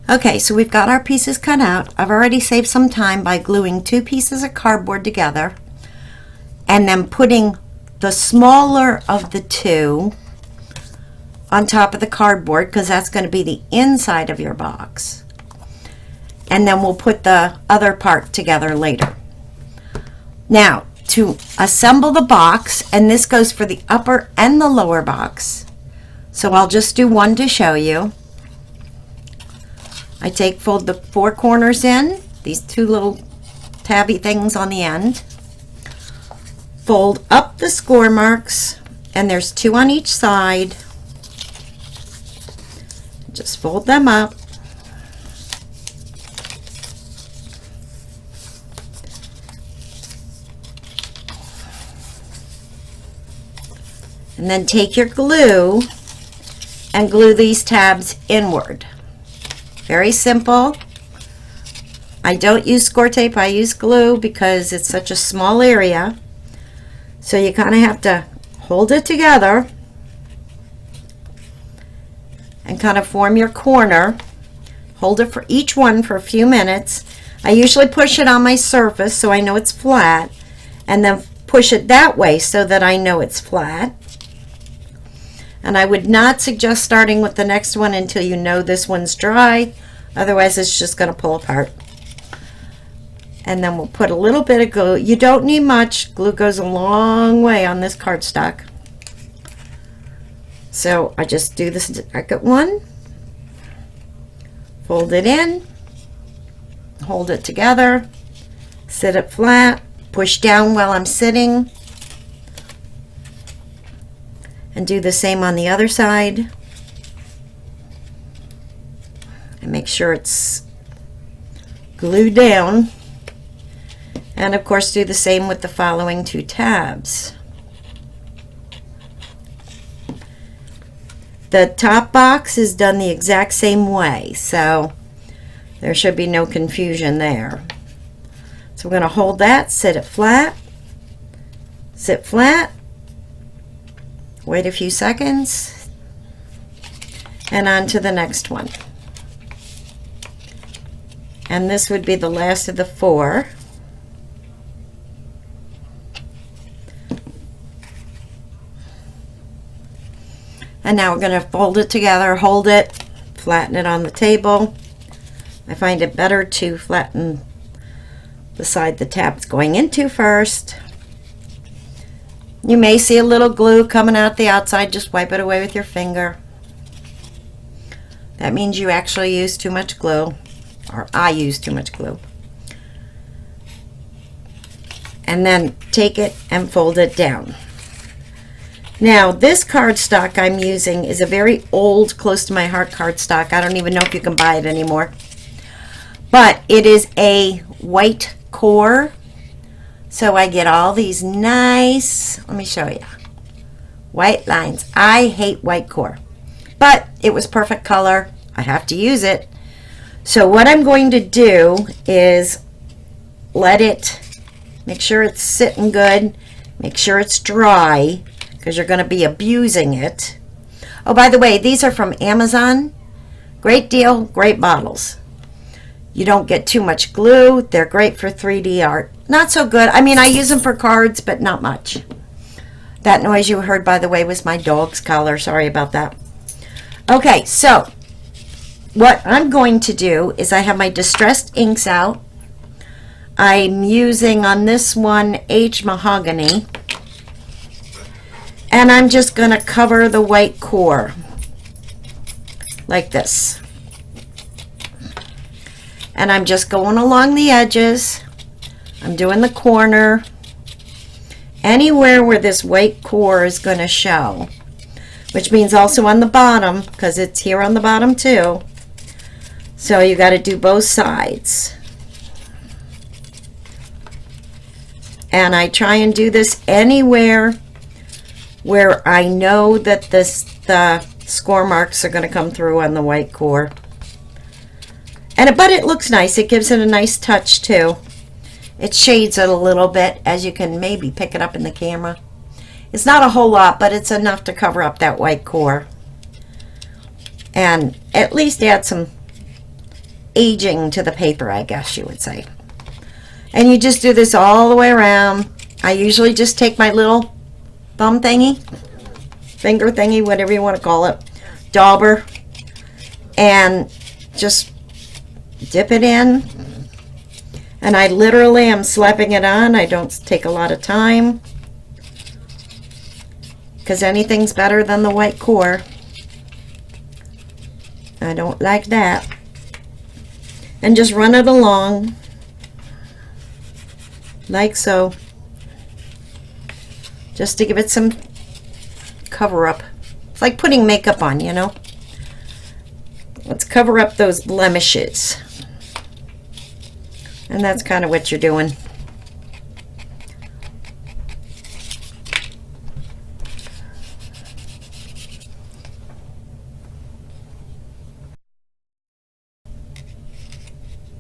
Okay, so we've got our pieces cut out. I've already saved some time by gluing 2 pieces of cardboard together and then putting the smaller of the 2 on top of the cardboard, because that's going to be the inside of your box. And then we'll put the other part together later. Now, to assemble the box, and this goes for the upper and the lower box, so I'll just do one to show you. I fold the 4 corners in, these 2 little tabby things on the end. Fold up the score marks, and there's 2 on each side. Just fold them up. And then take your glue and glue these tabs inward. Very simple. I don't use score tape, I use glue because it's such a small area. So you kind of have to hold it together and kind of form your corner. Hold it for each one for a few minutes. I usually push it on my surface so I know it's flat, and then push it that way so that I know it's flat. And I would not suggest starting with the next one until you know this one's dry. Otherwise, it's just going to pull apart. And then we'll put a little bit of glue. You don't need much. Glue goes a long way on this cardstock. So I just do the second one. Fold it in. Hold it together. Sit it flat. Push down while I'm sitting. And do the same on the other side. And make sure it's glued down. And of course do the same with the following 2 tabs. The top box is done the exact same way, so there should be no confusion there. So we're going to hold that, sit it flat, sit flat. Wait a few seconds, and on to the next one. And this would be the last of the 4. And now we're going to fold it together, hold it, flatten it on the table. I find it better to flatten the side the tab's going into first. You may see a little glue coming out the outside. Just wipe it away with your finger. That means you actually use too much glue, or I use too much glue. And then take it and fold it down. Now, this cardstock I'm using is a very old, close to my heart cardstock. I don't even know if you can buy it anymore. But it is a white core. So I get all these nice, let me show you, white lines. I hate white core, but it was perfect color. I have to use it. So what I'm going to do is let it, make sure it's sitting good, make sure it's dry, because you're going to be abusing it. Oh, by the way, these are from Amazon. Great deal, great bottles. You don't get too much glue. They're great for 3D art. Not so good. I mean, I use them for cards, but not much. That noise you heard, by the way, was my dog's collar. Sorry about that. Okay, so what I'm going to do is I have my distressed inks out. I'm using on this one H Mahogany. And I'm just going to cover the white core like this. And I'm just going along the edges. I'm doing the corner. Anywhere where this white core is going to show. Which means also on the bottom, because it's here on the bottom too. So you got to do both sides. And I try and do this anywhere where I know that the score marks are going to come through on the white core. But it looks nice. It gives it a nice touch too. It shades it a little bit, as you can maybe pick it up in the camera. It's not a whole lot, but it's enough to cover up that white core. And at least add some aging to the paper, I guess you would say. And you just do this all the way around. I usually just take my little thumb thingy, finger thingy, whatever you want to call it, dauber, and just dip it in. And I literally am slapping it on. I don't take a lot of time, because anything's better than the white core. I don't like that. And just run it along like so, just to give it some cover up. It's like putting makeup on, you know. Let's cover up those blemishes. And that's kind of what you're doing.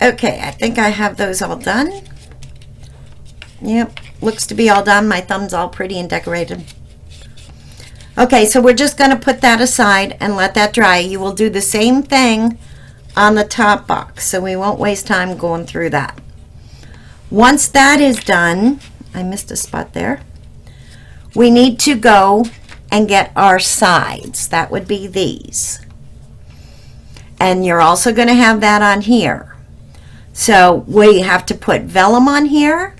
Okay, I think I have those all done. Yep, looks to be all done. My thumb's all pretty and decorated. Okay, so we're just going to put that aside and let that dry. You will do the same thing on the top box, so we won't waste time going through that. Once that is done, I missed a spot there, we need to go and get our sides. That would be these. And you're also going to have that on here. So we have to put vellum on here,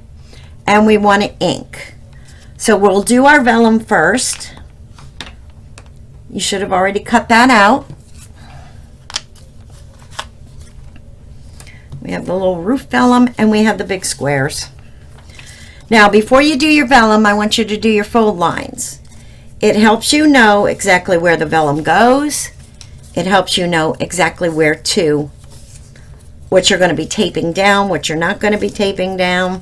and we want to ink. So we'll do our vellum first. You should have already cut that out. We have the little roof vellum, and we have the big squares. Now, before you do your vellum, I want you to do your fold lines. It helps you know exactly where the vellum goes. It helps you know exactly where to, what you're going to be taping down, what you're not going to be taping down,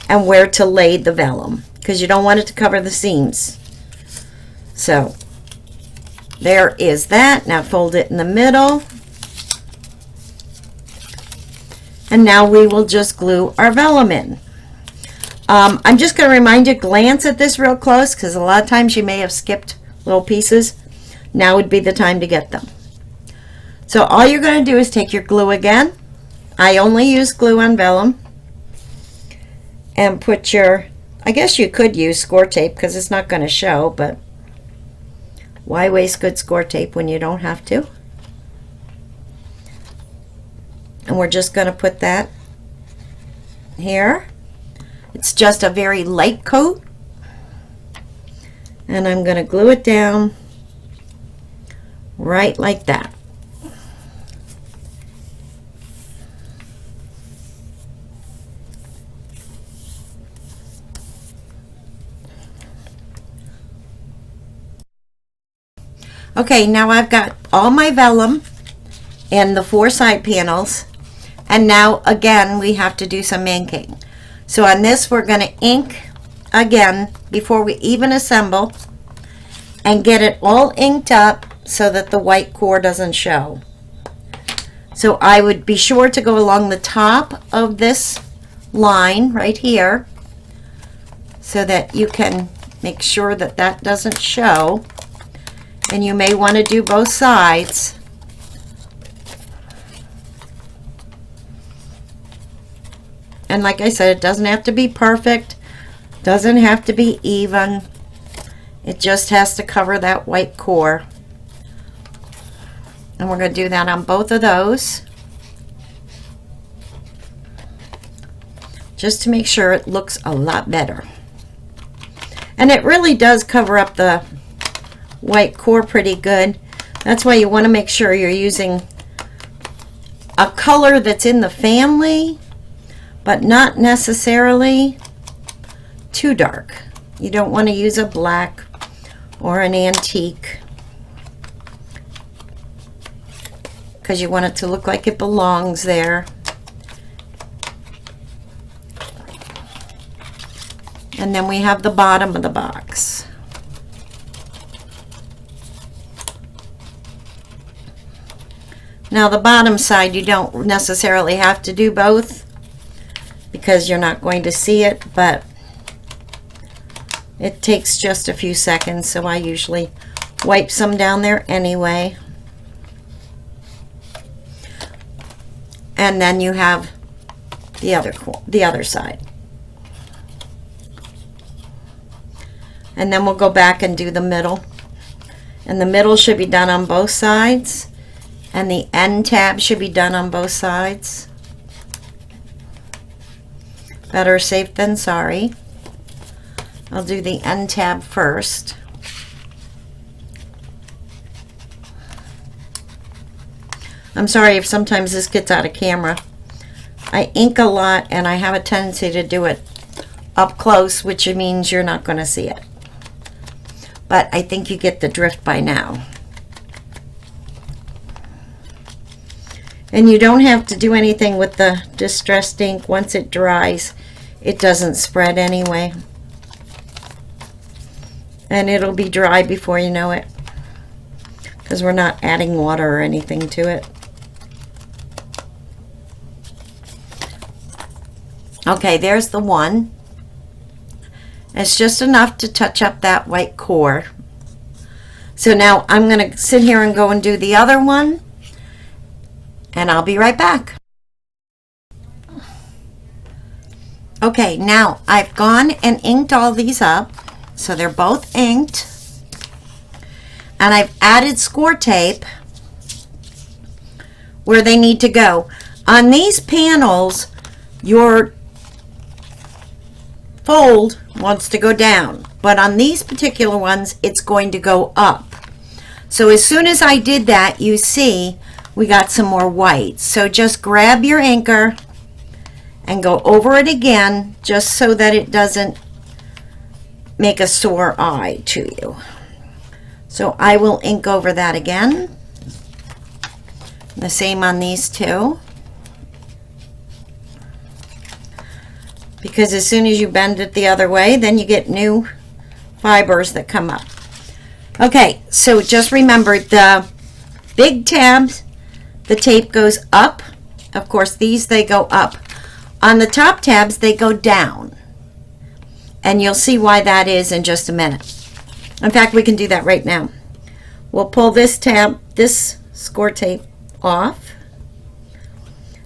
and where to lay the vellum, because you don't want it to cover the seams. So there is that. Now fold it in the middle. And now we will just glue our vellum in. I'm just going to remind you, glance at this real close, because a lot of times you may have skipped little pieces. Now would be the time to get them. So all you're going to do is take your glue again. I only use glue on vellum. And put your, I guess you could use score tape because it's not going to show, but why waste good score tape when you don't have to? And we're just going to put that here. It's just a very light coat. And I'm going to glue it down right like that. Okay, now I've got all my vellum and the 4 side panels, and now again we have to do some inking. So on this we're going to ink again before we even assemble and get it all inked up so that the white core doesn't show. So I would be sure to go along the top of this line right here so that you can make sure that that doesn't show. And you may want to do both sides. And like I said, it doesn't have to be perfect, doesn't have to be even. It just has to cover that white core. And we're going to do that on both of those, just to make sure it looks a lot better. And it really does cover up the white core pretty good. That's why you want to make sure you're using a color that's in the family, but not necessarily too dark. You don't want to use a black or an antique, because you want it to look like it belongs there. And then we have the bottom of the box. Now the bottom side, you don't necessarily have to do both because you're not going to see it, but it takes just a few seconds, so I usually wipe some down there anyway. And then you have the other side. And then we'll go back and do the middle. And the middle should be done on both sides. And the end tab should be done on both sides. Better safe than sorry. I'll do the end tab first. I'm sorry if sometimes this gets out of camera. I ink a lot and I have a tendency to do it up close, which means you're not going to see it. But I think you get the drift by now. And you don't have to do anything with the distressed ink. Once it dries, it doesn't spread anyway. And it'll be dry before you know it, because we're not adding water or anything to it. Okay, there's the one. It's just enough to touch up that white core. So now I'm going to sit here and go and do the other one, and I'll be right back. Okay, now I've gone and inked all these up, so they're both inked, and I've added score tape where they need to go. On these panels, your fold wants to go down, but on these particular ones it's going to go up. So as soon as I did that, you see we got some more white. So just grab your anchor and go over it again, just so that it doesn't make a sore eye to you. So I will ink over that again. The same on these two. Because as soon as you bend it the other way, then you get new fibers that come up. Okay, so just remember the big tabs, the tape goes up. Of course, these, they go up. On the top tabs, they go down. And you'll see why that is in just a minute. In fact, we can do that right now. We'll pull this tab, this score tape off.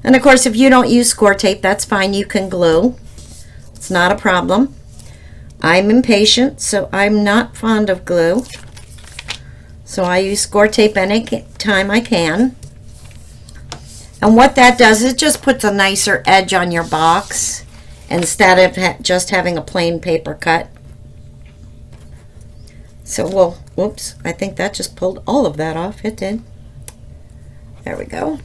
And of course, if you don't use score tape, that's fine. You can glue. It's not a problem. I'm impatient, so I'm not fond of glue. So I use score tape any time I can. And what that does is it just puts a nicer edge on your box instead of just having a plain paper cut. So we'll, whoops, I think that just pulled all of that off. It did. There we go.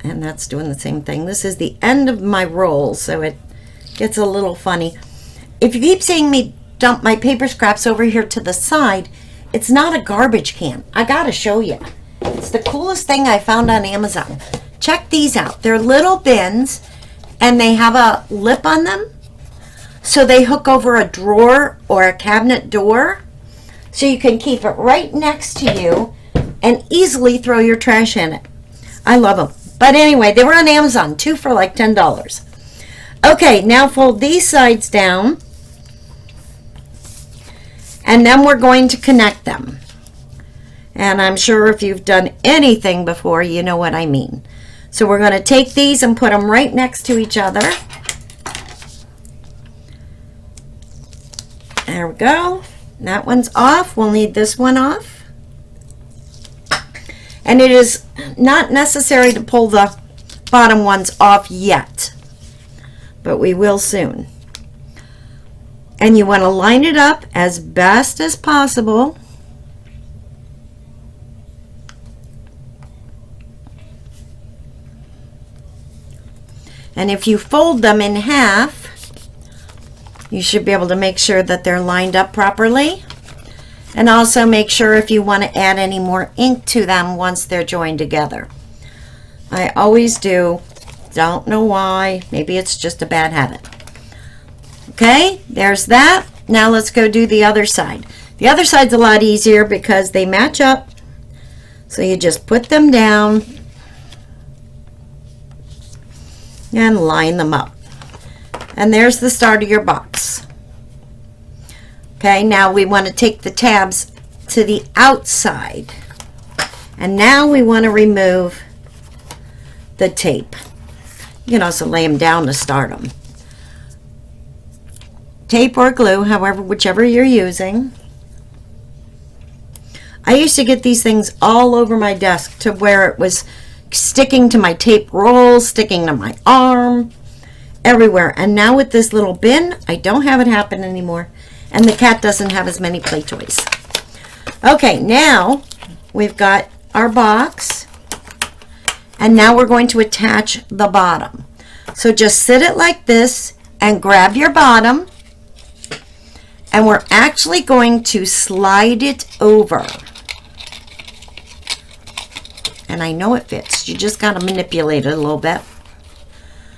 And that's doing the same thing. This is the end of my roll, so it gets a little funny. If you keep seeing me dump my paper scraps over here to the side, it's not a garbage can. I gotta show you. It's the coolest thing I found on Amazon. Check these out. They're little bins, and they have a lip on them, so they hook over a drawer or a cabinet door, so you can keep it right next to you and easily throw your trash in it. I love them. But anyway, they were on Amazon, 2 for like $10. Okay, now fold these sides down, and then we're going to connect them. And I'm sure if you've done anything before, you know what I mean. So we're going to take these and put them right next to each other. There we go. That one's off. We'll need this one off. And it is not necessary to pull the bottom ones off yet, but we will soon. And you want to line it up as best as possible. And if you fold them in half, you should be able to make sure that they're lined up properly. And also make sure if you want to add any more ink to them once they're joined together. I always do. Don't know why. Maybe it's just a bad habit. Okay, there's that. Now let's go do the other side. The other side's a lot easier because they match up. So you just put them down and line them up. And there's the start of your box. Okay, now we want to take the tabs to the outside. And now we want to remove the tape. You can also lay them down to start them. Tape or glue, however, whichever you're using. I used to get these things all over my desk to where it was sticking to my tape roll, sticking to my arm, everywhere. And now with this little bin, I don't have it happen anymore. And the cat doesn't have as many play toys. Okay, now we've got our box. And now we're going to attach the bottom. So just sit it like this and grab your bottom. And we're actually going to slide it over. And I know it fits. You just got to manipulate it a little bit.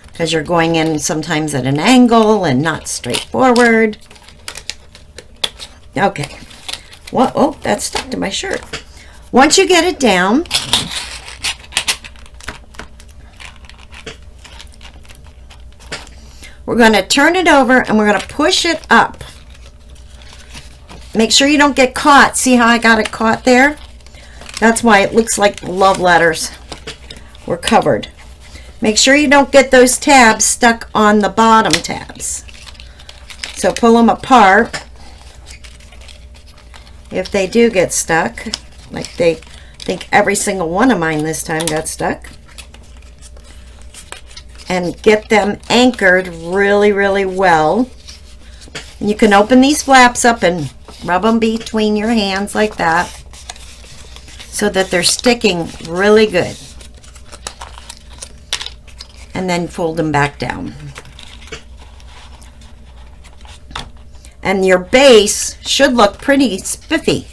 Because you're going in sometimes at an angle and not straightforward. Okay. Well, oh, that's stuck to my shirt. Once you get it down, we're going to turn it over and we're going to push it up. Make sure you don't get caught. See how I got it caught there? That's why it looks like love letters were covered. Make sure you don't get those tabs stuck on the bottom tabs. So pull them apart. If they do get stuck, like I think every single one of mine this time got stuck. And get them anchored really, really well. And you can open these flaps up and rub them between your hands like that so that they're sticking really good. And then fold them back down. And your base should look pretty spiffy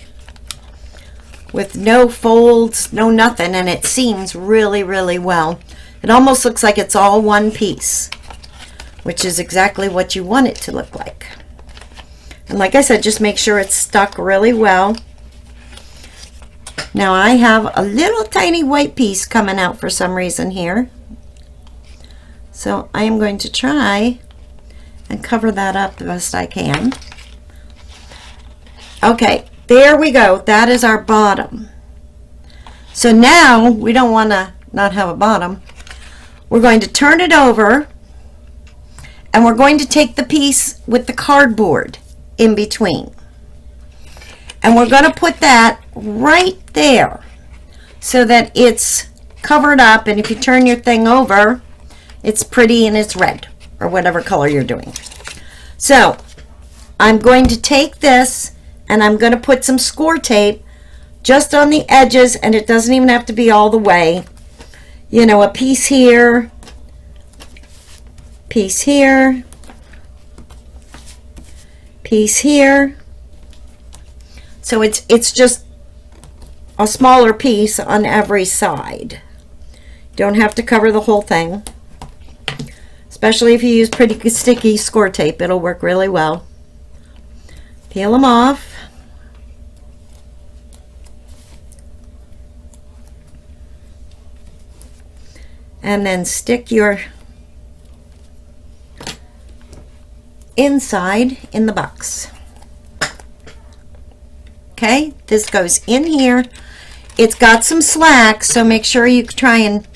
with no folds, no nothing, and it seams really, really well. It almost looks like it's all one piece, which is exactly what you want it to look like. And like I said, just make sure it's stuck really well. Now I have a little tiny white piece coming out for some reason here. So I am going to try and cover that up the best I can. Okay, there we go. That is our bottom. So now we don't want to not have a bottom. We're going to turn it over and we're going to take the piece with the cardboard in between. And we're going to put that right there so that it's covered up, and if you turn your thing over, it's pretty and it's red or whatever color you're doing. So I'm going to take this and I'm going to put some score tape just on the edges, and it doesn't even have to be all the way. You know, a piece here, piece here, piece here. So it's just a smaller piece on every side. Don't have to cover the whole thing. Especially if you use pretty sticky score tape, it'll work really well. Peel them off. And then stick your inside in the box. Okay, this goes in here. It's got some slack, so make sure you try and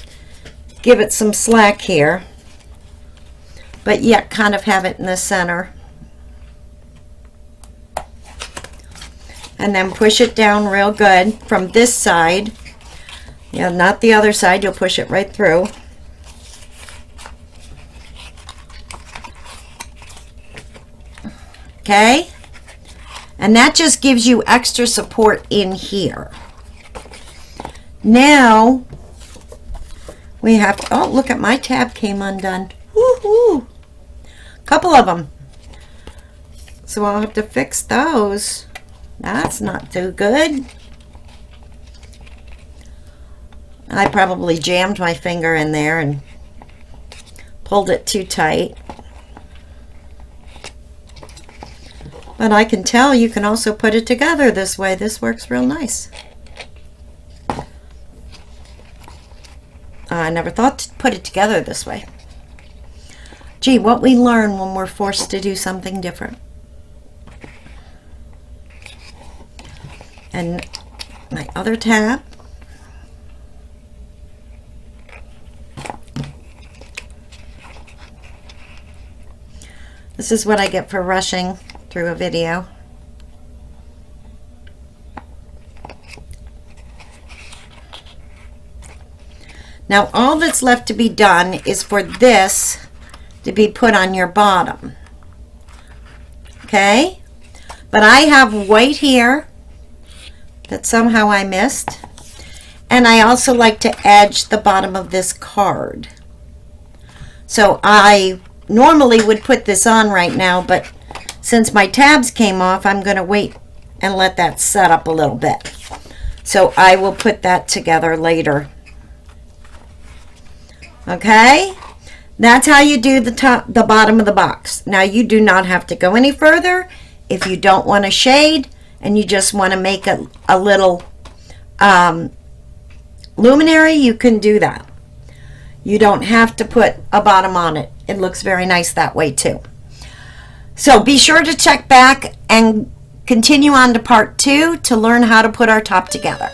give it some slack here, but yet kind of have it in the center. And then push it down real good from this side. Yeah, not the other side. You'll push it right through. Okay? And that just gives you extra support in here. Now, we have to, oh, look at my tab came undone. Woohoo! Couple of them. So I'll have to fix those. That's not too good. I probably jammed my finger in there and pulled it too tight. But I can tell you can also put it together this way. This works real nice. I never thought to put it together this way. Gee, what we learn when we're forced to do something different. And my other tab. This is what I get for rushing through a video. Now all that's left to be done is for this to be put on your bottom. Okay? But I have white here that somehow I missed. And I also like to edge the bottom of this card. So I normally would put this on right now, but since my tabs came off, I'm going to wait and let that set up a little bit. So I will put that together later. Okay? That's how you do the bottom of the box. Now you do not have to go any further. If you don't want to shade and you just want to make a little luminary, you can do that. You don't have to put a bottom on it. It looks very nice that way too. So be sure to check back and continue on to part 2 to learn how to put our top together.